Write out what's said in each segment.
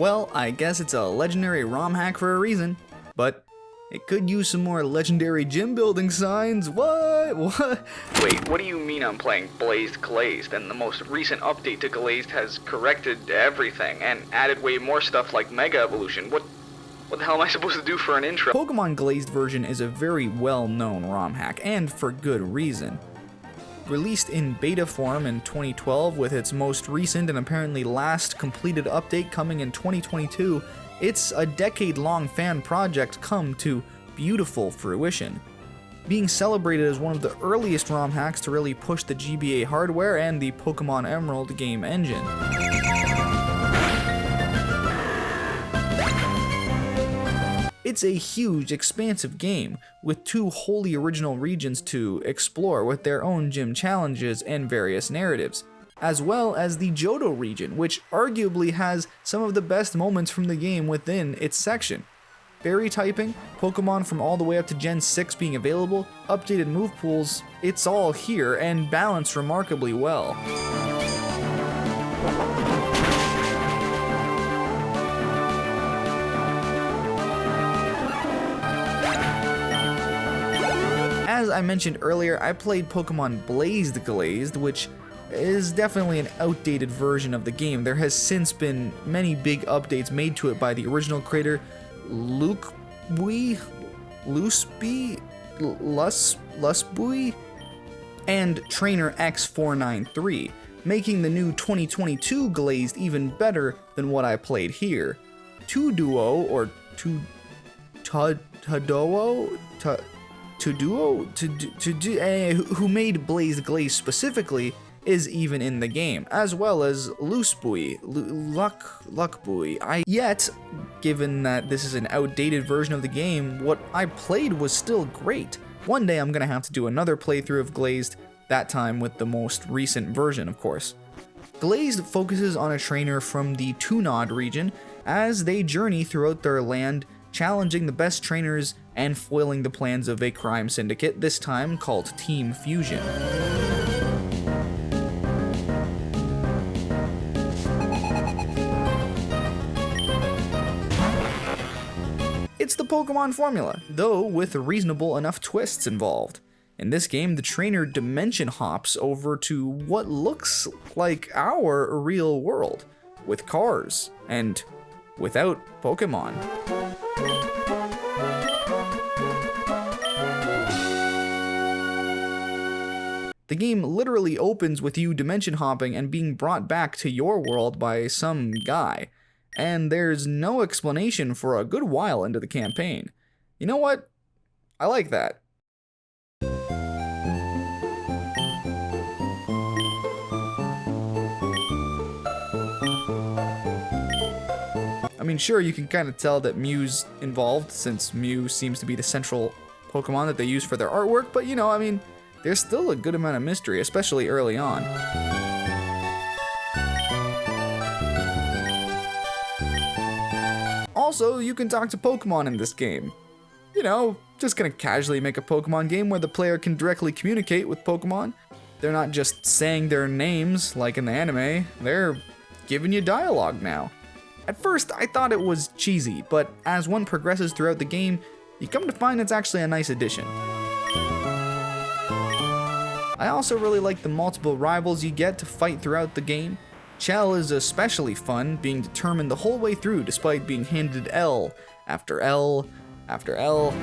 Well, I guess it's a legendary ROM hack for a reason, but it could use some more legendary gym building signs. What? Wait, what do you mean I'm playing Blazed Glazed, and the most recent update to Glazed has corrected everything and added way more stuff like Mega Evolution? What the hell am I supposed to do for an intro? Pokemon Glazed version is a very well-known ROM hack, and for good reason. Released in beta form in 2012 with its most recent and apparently last completed update coming in 2022, it's a decade-long fan project come to beautiful fruition. Being celebrated as one of the earliest ROM hacks to really push the GBA hardware and the Pokemon Emerald game engine. It's a huge, expansive game, with 2 wholly original regions to explore with their own gym challenges and various narratives, as well as the Johto region, which arguably has some of the best moments from the game within its section. Fairy typing, Pokemon from all the way up to Gen 6 being available, updated move pools, it's all here and balanced remarkably well. As I mentioned earlier, I played Pokemon Blazed Glazed, which is definitely an outdated version of the game. There has since been many big updates made to it by the original creator, Lusby, and trainer X493, making the new 2022 Glazed even better than what I played here. Tuduo, or who made Blazed Glazed specifically, is even in the game, as well as Luckbuoy. Yet, given that this is an outdated version of the game, what I played was still great. One day I'm gonna have to do another playthrough of Glazed, that time with the most recent version, of course. Glazed focuses on a trainer from the Tunod region as they journey throughout their land, challenging the best trainers and foiling the plans of a crime syndicate, this time called Team Fusion. It's the Pokemon formula, though with reasonable enough twists involved. In this game, the trainer dimension hops over to what looks like our real world, with cars, and without Pokemon. The game literally opens with you dimension hopping and being brought back to your world by some guy, and there's no explanation for a good while into the campaign. You know what? I like that. I mean, sure, you can kind of tell that Mew's involved, since Mew seems to be the central Pokemon that they use for their artwork, but you know, I mean, there's still a good amount of mystery, especially early on. Also, you can talk to Pokemon in this game. You know, just gonna casually make a Pokemon game where the player can directly communicate with Pokemon. They're not just saying their names like in the anime, they're giving you dialogue now. At first, I thought it was cheesy, but as one progresses throughout the game, you come to find it's actually a nice addition. I also really like the multiple rivals you get to fight throughout the game. Chell is especially fun, being determined the whole way through despite being handed L after L after L.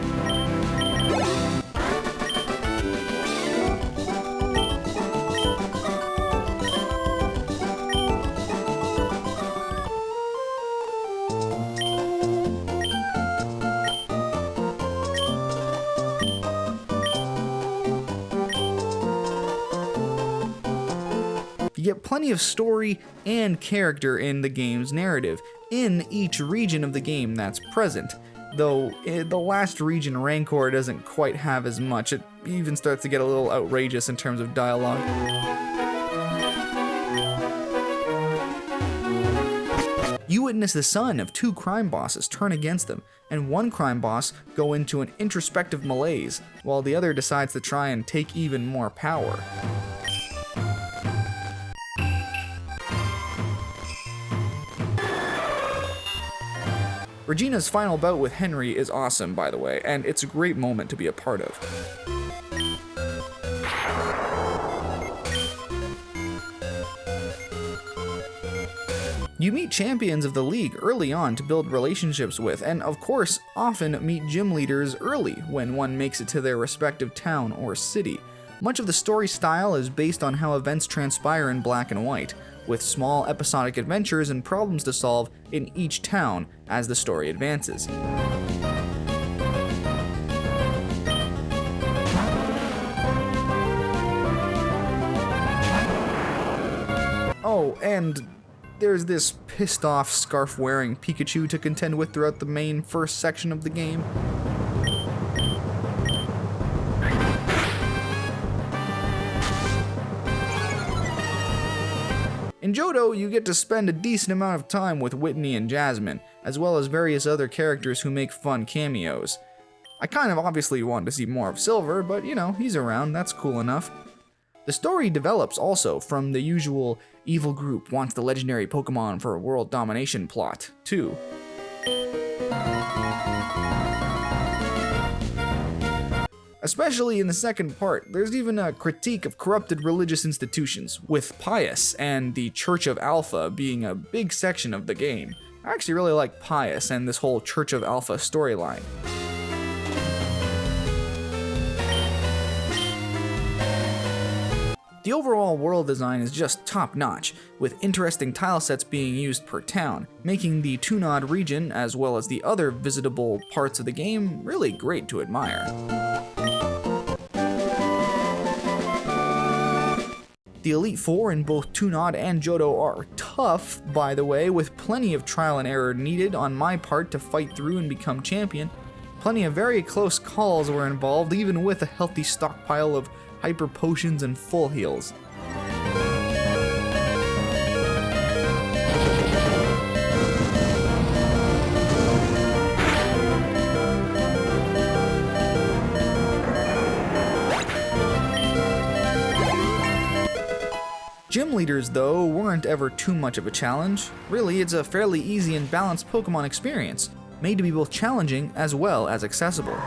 You get plenty of story and character in the game's narrative, in each region of the game that's present, though the last region, Rancor, doesn't quite have as much. It even starts to get a little outrageous in terms of dialogue. You witness the son of 2 crime bosses turn against them, and one crime boss go into an introspective malaise, while the other decides to try and take even more power. Regina's final bout with Henry is awesome, by the way, and it's a great moment to be a part of. You meet champions of the league early on to build relationships with, and of course, often meet gym leaders early when one makes it to their respective town or city. Much of the story style is based on how events transpire in black and white, with small episodic adventures and problems to solve in each town as the story advances. Oh, and there's this pissed off scarf wearing Pikachu to contend with throughout the main first section of the game. In Johto, you get to spend a decent amount of time with Whitney and Jasmine, as well as various other characters who make fun cameos. I kind of obviously wanted to see more of Silver, but you know, he's around, that's cool enough. The story develops also from the usual evil group wants the legendary Pokemon for a world domination plot, too. Especially in the second part, there's even a critique of corrupted religious institutions, with Pius and the Church of Alpha being a big section of the game. I actually really like Pius and this whole Church of Alpha storyline. The overall world design is just top-notch, with interesting tile sets being used per town, making the Tunod region, as well as the other visitable parts of the game, really great to admire. The Elite Four in both Tunod and Johto are tough, by the way, with plenty of trial and error needed on my part to fight through and become champion. Plenty of very close calls were involved, even with a healthy stockpile of hyper potions and full heals. Gym leaders, though, weren't ever too much of a challenge. Really, it's a fairly easy and balanced Pokemon experience, made to be both challenging as well as accessible.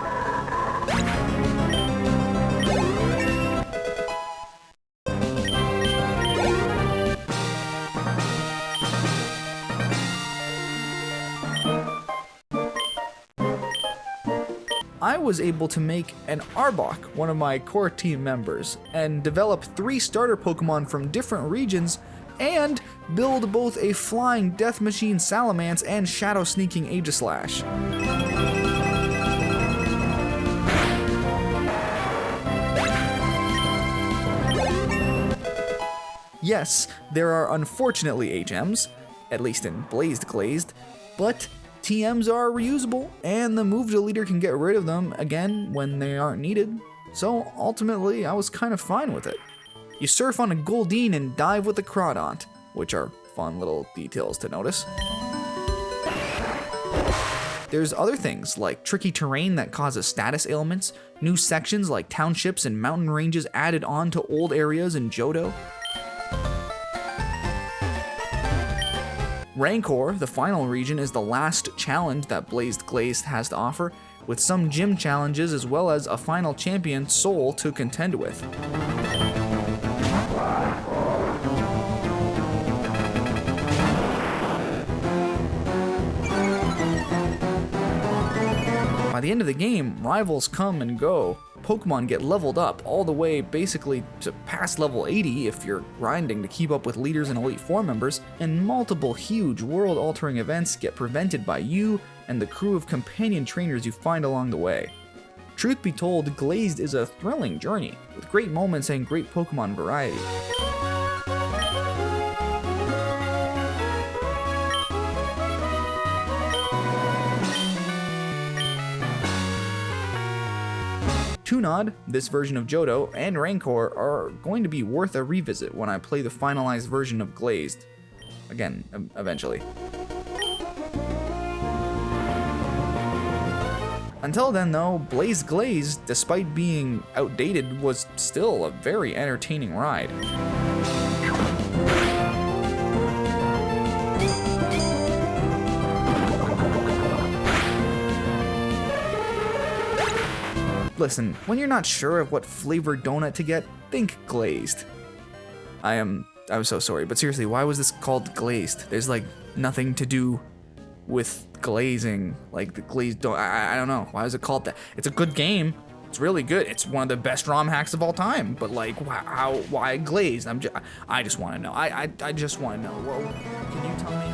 I was able to make an Arbok, one of my core team members, and develop 3 starter Pokemon from different regions, and build both a flying Death Machine Salamence and Shadow Sneaking Aegislash. Yes, there are unfortunately HMs, at least in Blazed Glazed, but TMs are reusable, and the move deleter can get rid of them again when they aren't needed, so ultimately I was kind of fine with it. You surf on a Goldeen and dive with a Crawdont, which are fun little details to notice. There's other things like tricky terrain that causes status ailments, new sections like townships and mountain ranges added on to old areas in Johto. Rancor, the final region, is the last challenge that Blazed Glazed has to offer, with some gym challenges as well as a final champion, Soul, to contend with. By the end of the game, rivals come and go. Pokemon get leveled up all the way basically to past level 80 if you're grinding to keep up with leaders and Elite Four members, and multiple huge world-altering events get prevented by you and the crew of companion trainers you find along the way. Truth be told, Glazed is a thrilling journey, with great moments and great Pokemon variety. Tunod, this version of Johto, and Rancor are going to be worth a revisit when I play the finalized version of Glazed. Again, eventually. Until then though, Blazed Glazed, despite being outdated, was still a very entertaining ride. Listen, when you're not sure of what flavored donut to get, think glazed. I'm so sorry, but seriously, why was this called glazed? There's like nothing to do with glazing, like the glazed donut. I don't know. Why is it called that? It's a good game. It's really good. It's one of the best ROM hacks of all time. But like, why glazed? I just want to know. I just want to know. Well, can you tell me?